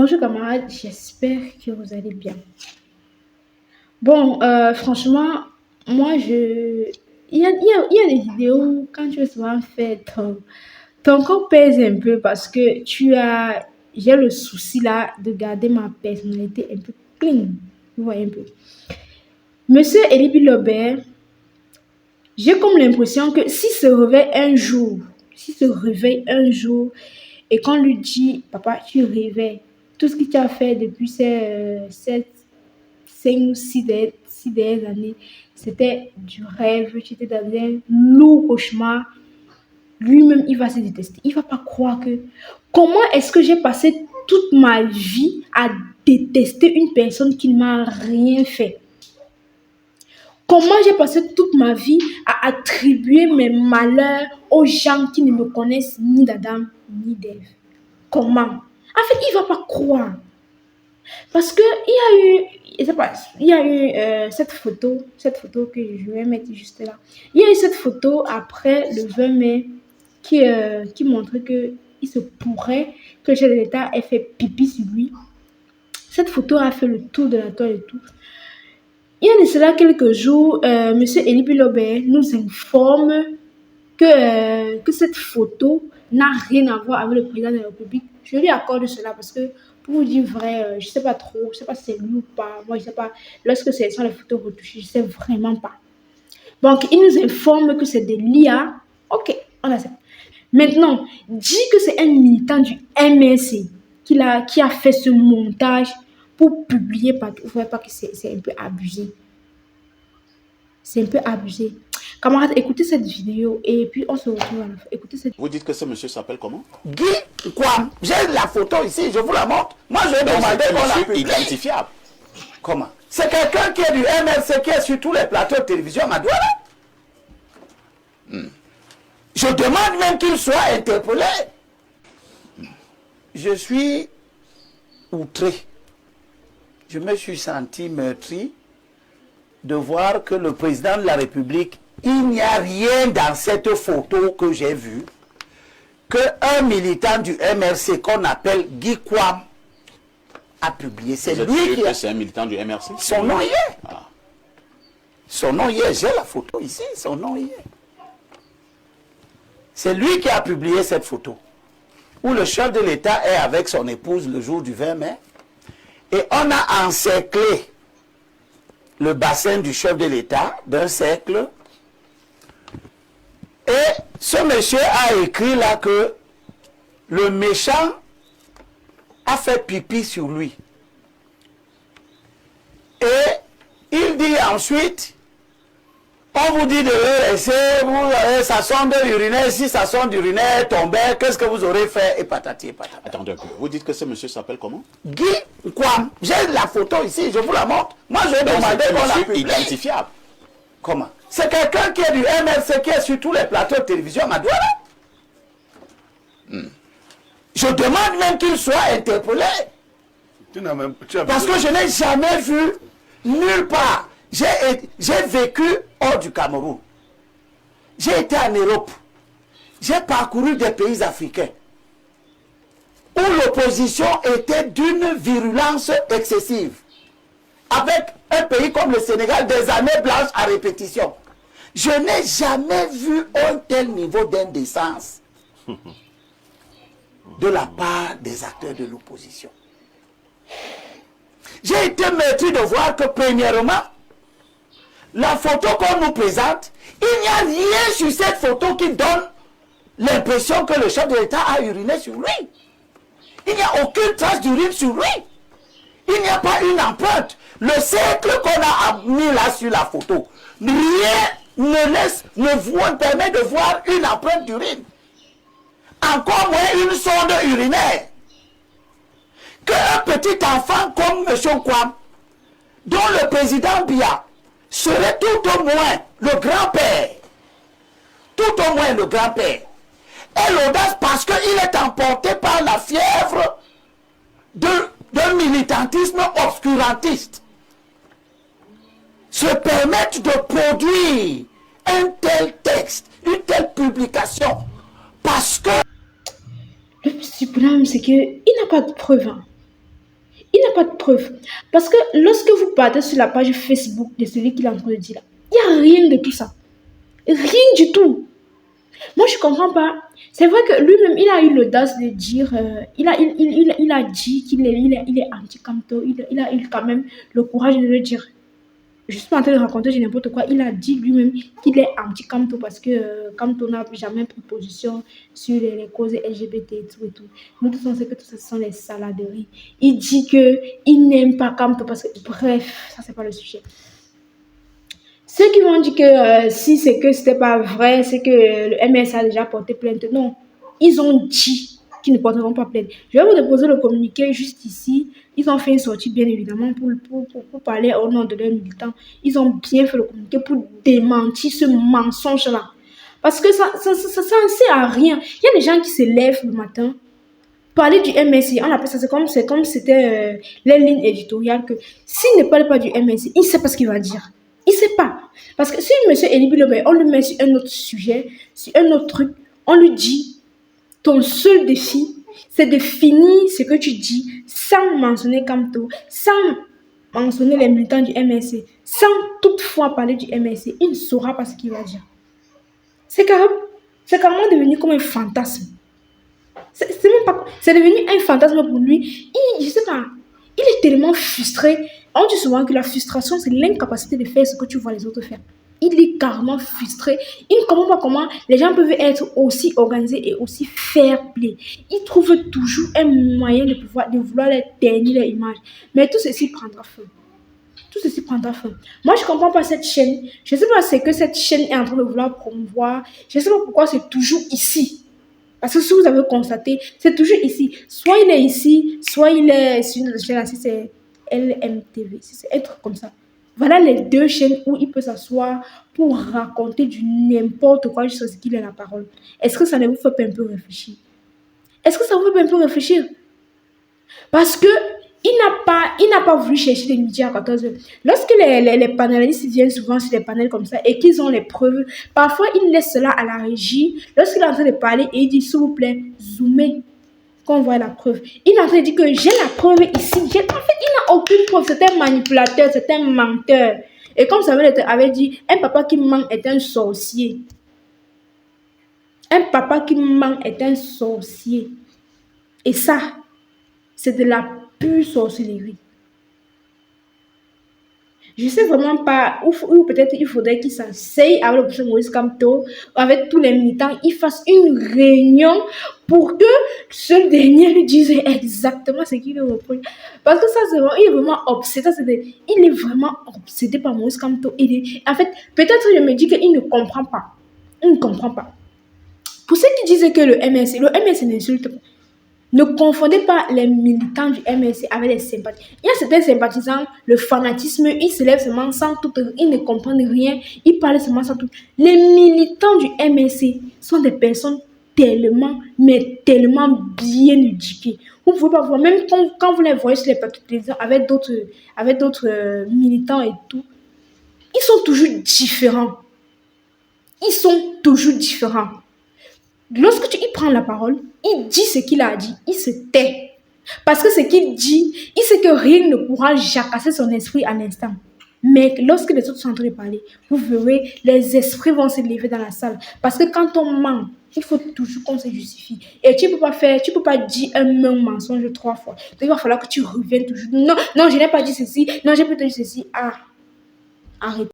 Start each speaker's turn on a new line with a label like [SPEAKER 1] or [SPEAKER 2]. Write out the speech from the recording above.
[SPEAKER 1] Bonjour camarades, j'espère que vous allez bien. Bon, franchement, moi il y a des vidéos quand tu es souvent fait, ton corps pèse un peu parce que j'ai le souci là de garder ma personnalité un peu clean. Vous voyez un peu. Monsieur Elibi Lobert, j'ai comme l'impression que s'il se réveille un jour et qu'on lui dit, papa, tu rêvais, tout ce que tu as fait depuis ces 5 ou 6 dernières années, c'était du rêve, tu étais dans un lourd cauchemar. Lui-même, il va se détester. Il va pas croire que... Comment est-ce que j'ai passé toute ma vie à détester une personne qui ne m'a rien fait? Comment j'ai passé toute ma vie à attribuer mes malheurs aux gens qui ne me connaissent ni d'Adam ni d'Ève? Comment? En fait, il va pas croire. Parce que il y a eu cette photo que je vais mettre juste là. Il y a eu cette photo après le 20 mai qui montrait que il se pourrait que le chef de l'État ait fait pipi sur lui. Cette photo a fait le tour de la toile et tout. Il y a de cela quelques jours, Monsieur Elibi Lobert nous informe que cette photo n'a rien à voir avec le président de la République. Je lui accorde cela parce que, pour vous dire vrai, je ne sais pas trop, je ne sais pas si c'est lui ou pas. Moi, je ne sais pas. Lorsque c'est sur les photos retouchées, je ne sais vraiment pas. Donc, il nous informe que c'est de l'IA. Ok, on accepte. Maintenant, dit que c'est un militant du MRC qui a fait ce montage pour publier partout. Vous ne voyez pas que c'est un peu abusé. C'est un peu abusé. Camarades, écoutez cette vidéo et puis on se retrouve à la fin. Écoutez cette...
[SPEAKER 2] Vous dites que ce monsieur s'appelle comment?
[SPEAKER 3] Guy quoi? J'ai la photo ici, je vous la montre. Moi, je vais demander qu'on la publie.
[SPEAKER 2] Identifiable.
[SPEAKER 3] Comment? C'est quelqu'un qui est du MRC, qui est sur tous les plateaux de télévision à Madouala. Je demande même qu'il soit interpellé. Je suis outré. Je me suis senti meurtri de voir que le président de la République, il n'y a rien dans cette photo que j'ai vue qu'un militant du MRC qu'on appelle Guy Kwam a publié. C'est lui qui
[SPEAKER 2] C'est un militant du MRC?
[SPEAKER 3] Son nom y est. Ah. Son nom y est. J'ai la photo ici. Son nom y est. C'est lui qui a publié cette photo où le chef de l'État est avec son épouse le jour du 20 mai et on a encerclé le bassin du chef de l'État d'un cercle. Et ce monsieur a écrit là que le méchant a fait pipi sur lui. Et il dit ensuite, on vous dit de le laisser, sa sonde urinaire, si sa sonde urinaire tombait, qu'est-ce que vous aurez fait? Et patati et patata.
[SPEAKER 2] Attendez un peu. Vous dites que ce monsieur s'appelle comment?
[SPEAKER 3] Guy quoi? J'ai la photo ici, je vous la montre. Moi, je vais demander qu'on la publie.
[SPEAKER 2] Identifiable.
[SPEAKER 3] Comment? C'est quelqu'un qui est du MRC, qui est sur tous les plateaux de télévision à Madouala. Je demande même qu'il soit interpellé. Parce que je n'ai jamais vu nulle part. J'ai vécu hors du Cameroun. J'ai été en Europe. J'ai parcouru des pays africains où l'opposition était d'une virulence excessive. Avec un pays comme le Sénégal, des années blanches à répétition. Je n'ai jamais vu un tel niveau d'indécence de la part des acteurs de l'opposition. J'ai été meurtri de voir que, premièrement, la photo qu'on nous présente, il n'y a rien sur cette photo qui donne l'impression que le chef de l'État a uriné sur lui. Il n'y a aucune trace d'urine sur lui. Il n'y a pas une empreinte. Le cercle qu'on a mis là sur la photo, rien ne vous permet de voir une empreinte d'urine. Encore moins une sonde urinaire. Qu'un petit enfant comme M. Kwam, dont le président Biya serait tout au moins le grand-père, tout au moins le grand-père, ait l'audace parce qu'il est emporté par la fièvre d'un militantisme obscurantiste, se permettre de produire un tel texte, une telle publication, parce que...
[SPEAKER 1] Le plus problème, c'est qu'il n'a pas de preuve. Hein. Il n'a pas de preuves. Parce que lorsque vous partez sur la page Facebook de celui qu'il est en train de dire là, il n'y a rien de tout ça. Rien du tout. Moi, je ne comprends pas. C'est vrai que lui-même, il a eu l'audace de dire, il a dit qu'il est anti-Camto. Il a eu quand même le courage de le dire. Je suis pas en train de raconter n'importe quoi. Il a dit lui-même qu'il est anti-Camto parce que Camto n'a jamais pris position sur les causes LGBT et tout et tout. Nous tous on sait que tout ça ce sont les saladeries. Il dit qu'il n'aime pas Camto parce que, bref, ça c'est pas le sujet. Ceux qui vont dire que si c'est que c'était pas vrai, c'est que le MS a déjà porté plainte. Non, ils ont dit qu'ils ne porteront pas plainte. Je vais vous déposer le communiqué juste ici. Ils ont fait une sortie, bien évidemment, pour parler au nom de leurs militants. Ils ont bien fait le communiqué pour démentir ce mensonge-là. Parce que ça ne sert à rien. Il y a des gens qui se lèvent le matin, parler du MSI, on appelle ça, c'est comme c'était les lignes éditoriales que s'il ne parle pas du MSI, il ne sait pas ce qu'il va dire. Il ne sait pas. Parce que si M. Eli Bilobé, on le met sur un autre sujet, sur un autre truc, on lui dit, ton seul défi, c'est de finir ce que tu dis sans mentionner Camto, sans mentionner les militants du MSC, sans toutefois parler du MSC. Il ne saura pas ce qu'il va dire. C'est carrément devenu comme un fantasme. C'est devenu un fantasme pour lui. Je sais pas. Il est tellement frustré. On dit souvent que la frustration, c'est l'incapacité de faire ce que tu vois les autres faire. Il est carrément frustré. Il ne comprend pas comment les gens peuvent être aussi organisés et aussi fair play. Il trouve toujours un moyen de vouloir les ternir leur image. Mais tout ceci prendra feu. Tout ceci prendra feu. Moi, je ne comprends pas cette chaîne. Je ne sais pas ce que cette chaîne est en train de vouloir promouvoir. Je ne sais pas pourquoi c'est toujours ici. Parce que si vous avez constaté, c'est toujours ici. Soit il est ici, soit il est sur une chaîne, si c'est LMTV, si c'est un truc comme ça. Voilà les deux chaînes où il peut s'asseoir pour raconter du n'importe quoi jusqu'à ce qu'il ait la parole. Est-ce que ça ne vous fait pas un peu réfléchir? Est-ce que ça vous fait pas un peu réfléchir? Parce que il n'a pas voulu chercher des médias à 14h. Lorsque les panélistes viennent souvent sur des panels comme ça et qu'ils ont les preuves, parfois ils laissent cela à la régie. Lorsqu'il est en train de parler et il dit s'il vous plaît, zoomez, qu'on voit la preuve. Il est en train de dire que j'ai la preuve ici. En fait, il n'a aucune preuve. C'est un manipulateur, c'est un menteur. Et comme Samuel avait dit, un papa qui ment est un sorcier. Un papa qui ment est un sorcier. Et ça, c'est de la pure sorcellerie. Je ne sais vraiment pas, ou peut-être il faudrait qu'il s'asseye avec le professeur Maurice Camto, avec tous les militants, il fasse une réunion pour que ce dernier lui dise exactement ce qu'il lui reproche. Parce que ça, c'est vraiment, il est vraiment obsédé. Il est vraiment obsédé par Maurice Camto. En fait, peut-être je me dis qu'il ne comprend pas. Il ne comprend pas. Pour ceux qui disent que le MS n'insulte pas. Ne confondez pas les militants du MSC avec les sympathisants. Il y a certains sympathisants, le fanatisme, ils se lèvent seulement sans tout, ils ne comprennent rien, ils parlent seulement sans tout. Les militants du MSC sont des personnes tellement, mais tellement bien éduquées. Vous ne pouvez pas voir, même quand vous les voyez sur les plateaux de télévision avec d'autres militants et tout, ils sont toujours différents. Ils sont toujours différents. Lorsque tu y prends la parole, il dit ce qu'il a dit, il se tait. Parce que ce qu'il dit, il sait que rien ne pourra jacasser son esprit à l'instant. Mais lorsque les autres sont en train de parler, vous verrez, les esprits vont s'élever dans la salle. Parce que quand on ment, il faut toujours qu'on se justifie. Et tu ne peux pas dire un même mensonge 3 fois. Donc il va falloir que tu reviennes toujours. Non, je n'ai pas dit ceci. Non, j'ai pas dit ceci. Ah, arrête.